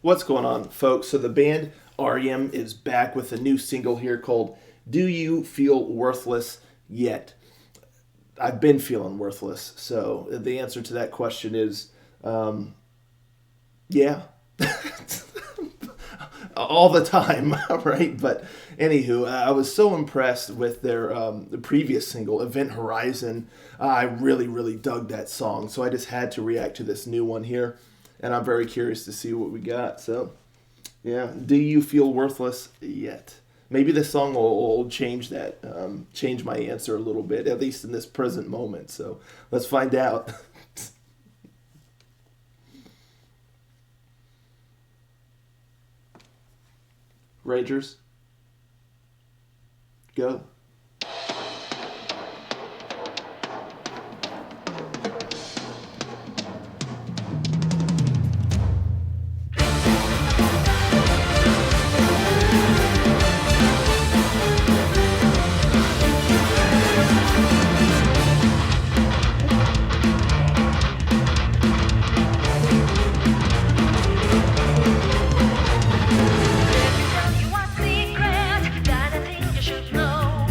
What's going on, folks? So the band Aryem is back with a new single here called "Do You Feel Worthless Yet?" I've been feeling worthless, so the answer to that question is, yeah, all the time, right? But anywho, I was so impressed with their the previous single, Event Horizon. I really, really dug that song, so I just had to react to this new one here, and I'm very curious to see what we got. So, yeah, do you feel worthless yet? Maybe this song will change that, change my answer a little bit, at least in this present moment. So let's find out. Ragers, go. Tell you a secret that I think you should know.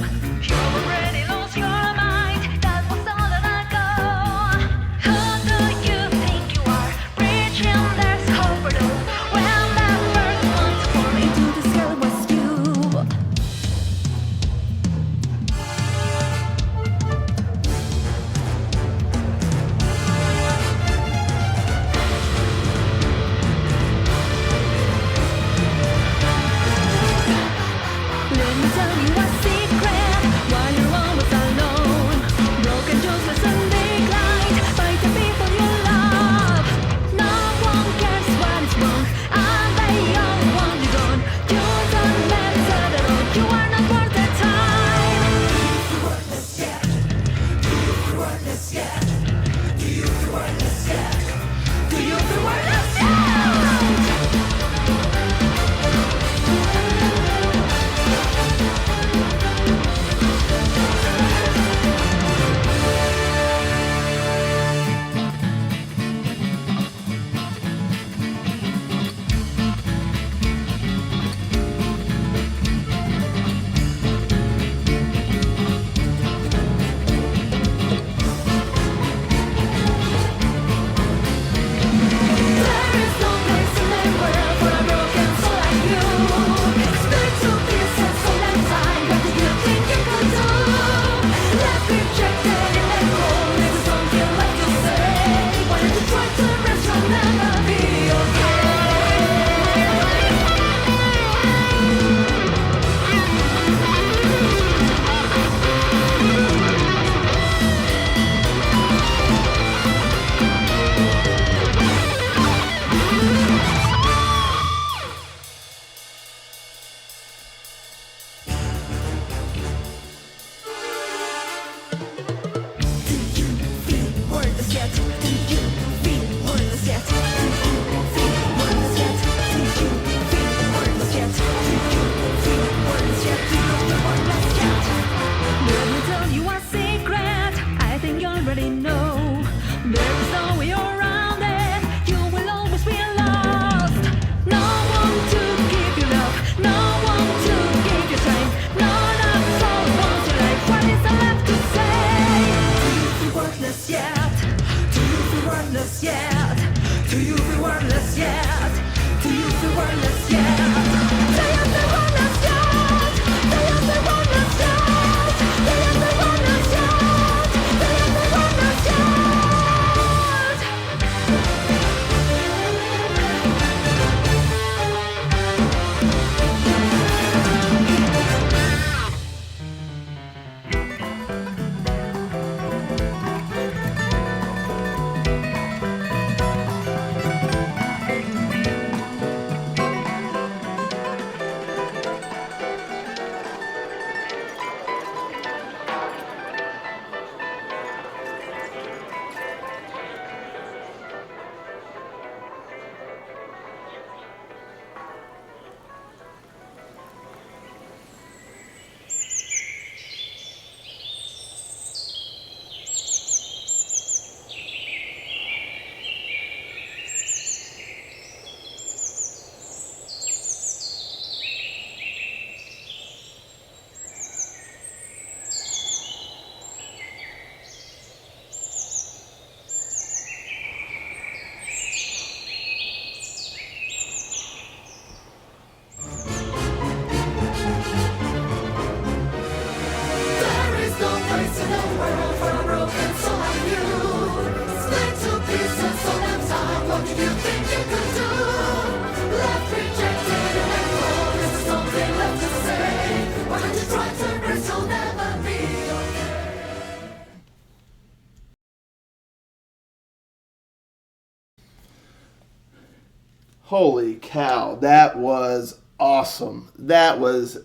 Holy cow, that was awesome. That was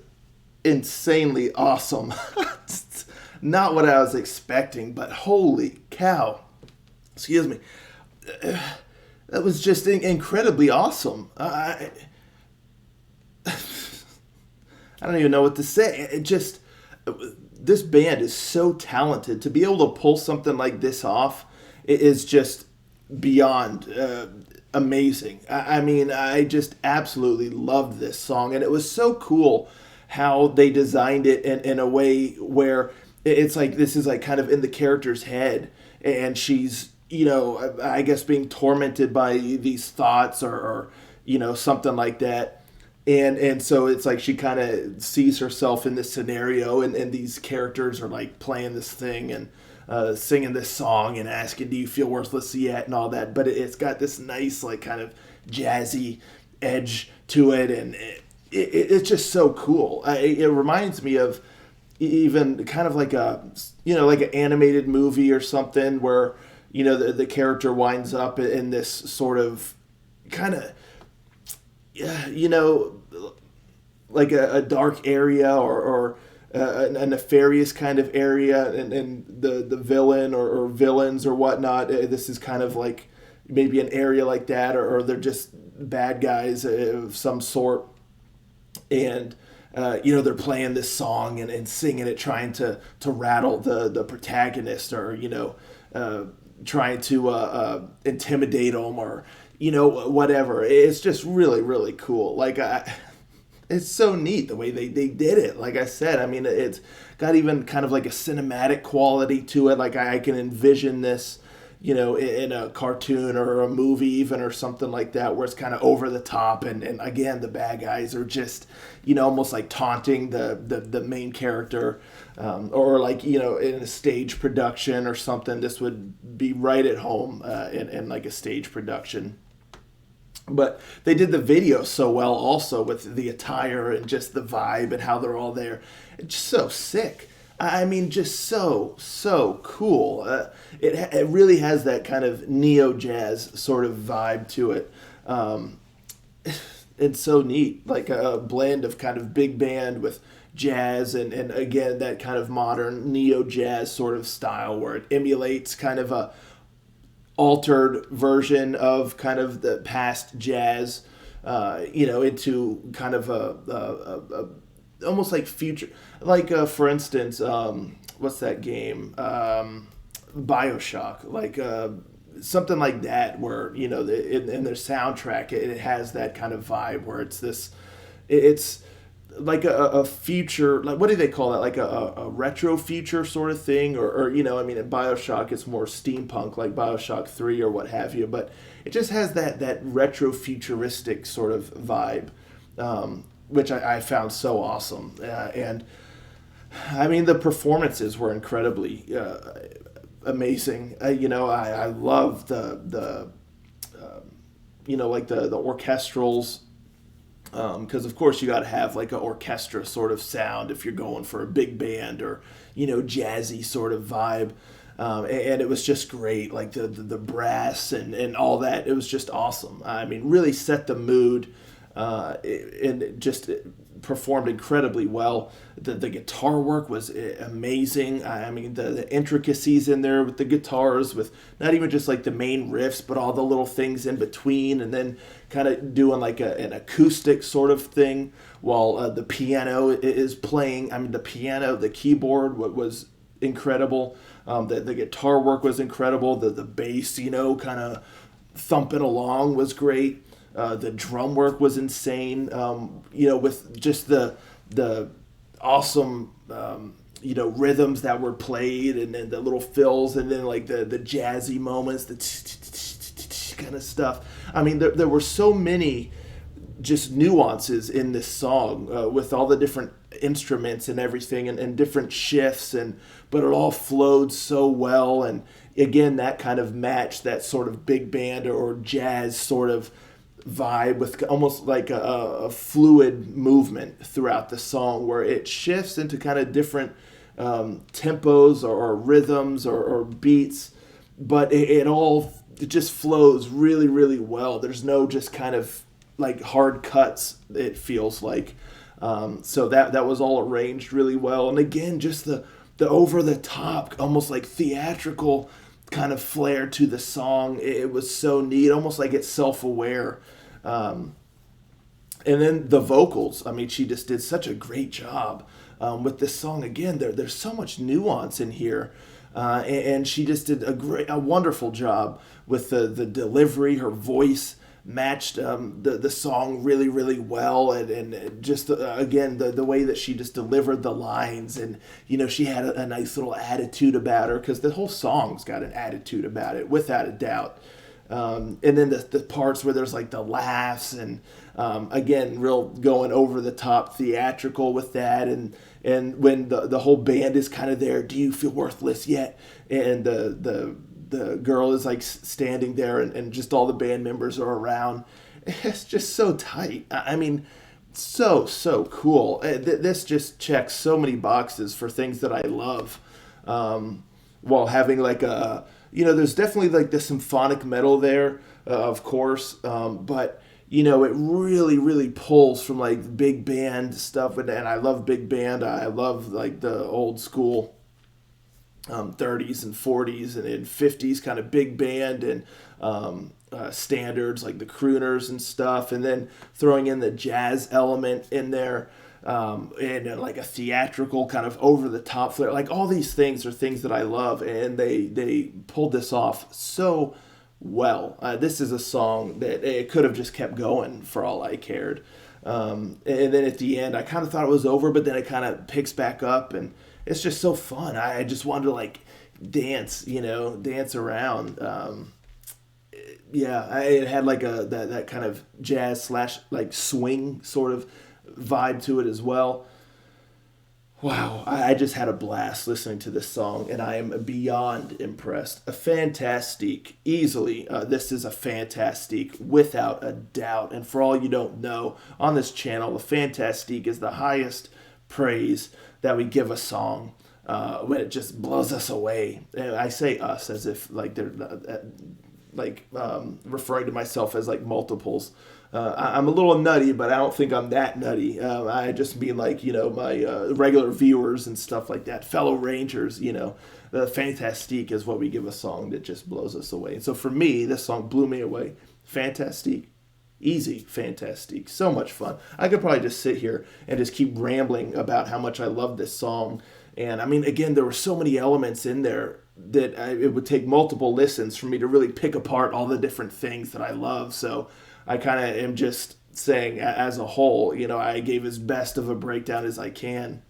insanely awesome. Not what I was expecting, but holy cow. Excuse me. That was just incredibly awesome. I don't even know what to say. It just, this band is so talented. To be able to pull something like this off is just beyond amazing. I mean, I just absolutely loved this song, and it was so cool how they designed it in a way where it's like this is like kind of in the character's head, and she's, you know, I guess being tormented by these thoughts or you know, something like that. And so it's like she kind of sees herself in this scenario, and these characters are like playing this thing and singing this song and asking, "Do you feel worthless yet?" and all that. But it's got this nice like kind of jazzy edge to it, and it's just so cool. It reminds me of even kind of like a, you know, like an animated movie or something where, you know, the character winds up in this sort of kind of, you know, like a dark area or a nefarious kind of area, and the villain or villains or whatnot. This is kind of like maybe an area like that, or they're just bad guys of some sort. And you know, they're playing this song and singing it, trying to rattle the protagonist, or, you know, trying to intimidate them, or, you know, whatever. It's just really, really cool. Like, it's so neat the way they did it. Like I said, I mean, it's got even kind of like a cinematic quality to it. Like I can envision this, you know, in a cartoon or a movie even, or something like that, where it's kind of over the top, and again, the bad guys are just, you know, almost like taunting the main character, or like, you know, in a stage production or something. This would be right at home in like a stage production. But they did the video so well also, with the attire and just the vibe and how they're all there. It's just so sick. I mean, just so cool. It really has that kind of neo-jazz sort of vibe to it. It's so neat, like a blend of kind of big band with jazz, and again, that kind of modern neo-jazz sort of style where it emulates kind of a altered version of kind of the past jazz, you know, into kind of a almost like future, like for instance, what's that game, BioShock, like something like that, where, you know, in their soundtrack, it has that kind of vibe where it's like a future, like, what do they call that, like a retro future sort of thing, or you know, I mean, in BioShock it's more steampunk, like BioShock 3 or what have you, but it just has that retro futuristic sort of vibe, which I found so awesome. And I mean, the performances were incredibly amazing. You know, I love the you know, like the orchestrals, because of course you got to have like an orchestra sort of sound if you're going for a big band, or, you know, jazzy sort of vibe. And it was just great, like the brass and all that. It was just awesome. I mean, really set the mood, and it just performed incredibly well. The guitar work was amazing. I mean, the intricacies in there with the guitars, with not even just like the main riffs, but all the little things in between, and then kind of doing like an acoustic sort of thing while the piano is playing. I mean, the piano, the keyboard was incredible. The guitar work was incredible. The bass, you know, kind of thumping along was great. The drum work was insane. You know, with just the awesome, you know, rhythms that were played, and then the little fills, and then like the jazzy moments, the kind of stuff. I mean, there were so many just nuances in this song, with all the different instruments and everything, and different shifts, but it all flowed so well. And again, that kind of matched that sort of big band or jazz sort of vibe, with almost like a fluid movement throughout the song, where it shifts into kind of different tempos or rhythms or beats, but it just flows really, really well. There's no just kind of like hard cuts. It feels like. So that was all arranged really well, and again, just the over the top, almost like theatrical kind of flair to the song. It was so neat, almost like it's self aware. And then the vocals. I mean, she just did such a great job with this song. Again, there's so much nuance in here, and she just did a wonderful job with the delivery. Her voice matched the song really really well, and just again the way that she just delivered the lines, and she had a nice little attitude about her, because the whole song's got an attitude about it without a doubt. And then the parts where there's like the laughs, and again, real going over the top theatrical with that, and when the whole band is kind of there, do you feel worthless yet? And the girl is like standing there, and just all the band members are around. It's just so tight. I mean, so cool. This just checks so many boxes for things that I love, while having like there's definitely like the symphonic metal there, of course, but it really really pulls from like big band stuff, and I love big band. I love like the old school 30s and 40s and 50s kind of big band, and standards like the crooners and stuff, and then throwing in the jazz element in there, and like a theatrical kind of over the top flair. Like all these things are things that I love, and they pulled this off so well. This is a song that it could have just kept going for all I cared. And then at the end, I kind of thought it was over, but then it kind of picks back up, and it's just so fun. I just wanted to like dance, dance around. It had like that kind of jazz slash like swing sort of vibe to it as well. Wow, I just had a blast listening to this song, and I am beyond impressed. A fantastic, easily, this is a fantastic, without a doubt. And for all you don't know, on this channel, a fantastic is the highest praise that we give a song when it just blows us away. And I say us as if like they're referring to myself as like multiples. I'm a little nutty, but I don't think I'm that nutty. I just mean like, my regular viewers and stuff like that, fellow Rangers, the fantastique is what we give a song that just blows us away. And so for me, this song blew me away. Fantastique. Easy, fantastique. So much fun. I could probably just sit here and just keep rambling about how much I love this song. And I mean, again, there were so many elements in there that it would take multiple listens for me to really pick apart all the different things that I love. So I kind of am just saying as a whole, I gave as best of a breakdown as I can.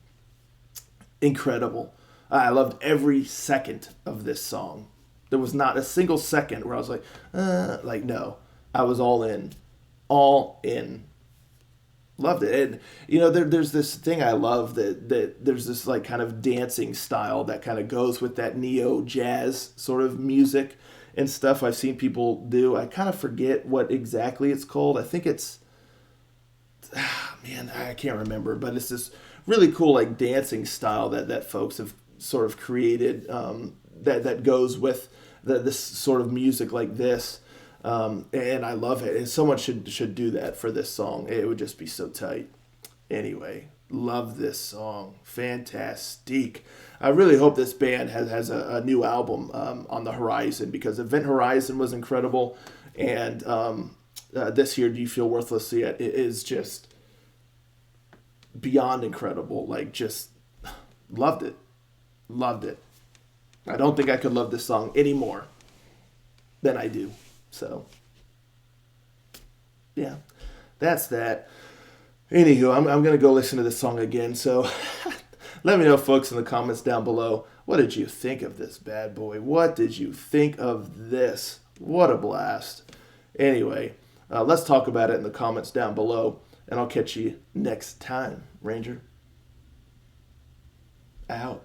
Incredible. I loved every second of this song. There was not a single second where I was like, no. I was all in. All in. Loved it. And, there's this thing I love that there's this like kind of dancing style that kind of goes with that neo-jazz sort of music and stuff I've seen people do. I kind of forget what exactly it's called. I think it's, I can't remember, but it's this really cool like dancing style that folks have sort of created, that goes with this sort of music like this. And I love it. And someone should do that for this song. It would just be so tight. Anyway, love this song. Fantastic. I really hope this band has a new album on the horizon, because Event Horizon was incredible, and this year, Do You Feel Worthless Yet? It is just beyond incredible. Like, just loved it. Loved it. I don't think I could love this song any more than I do. So, yeah, that's that. Anywho, I'm going to go listen to this song again. So, let me know, folks, in the comments down below. What did you think of this bad boy? What did you think of this? What a blast. Anyway, let's talk about it in the comments down below. And I'll catch you next time, Ranger. Out.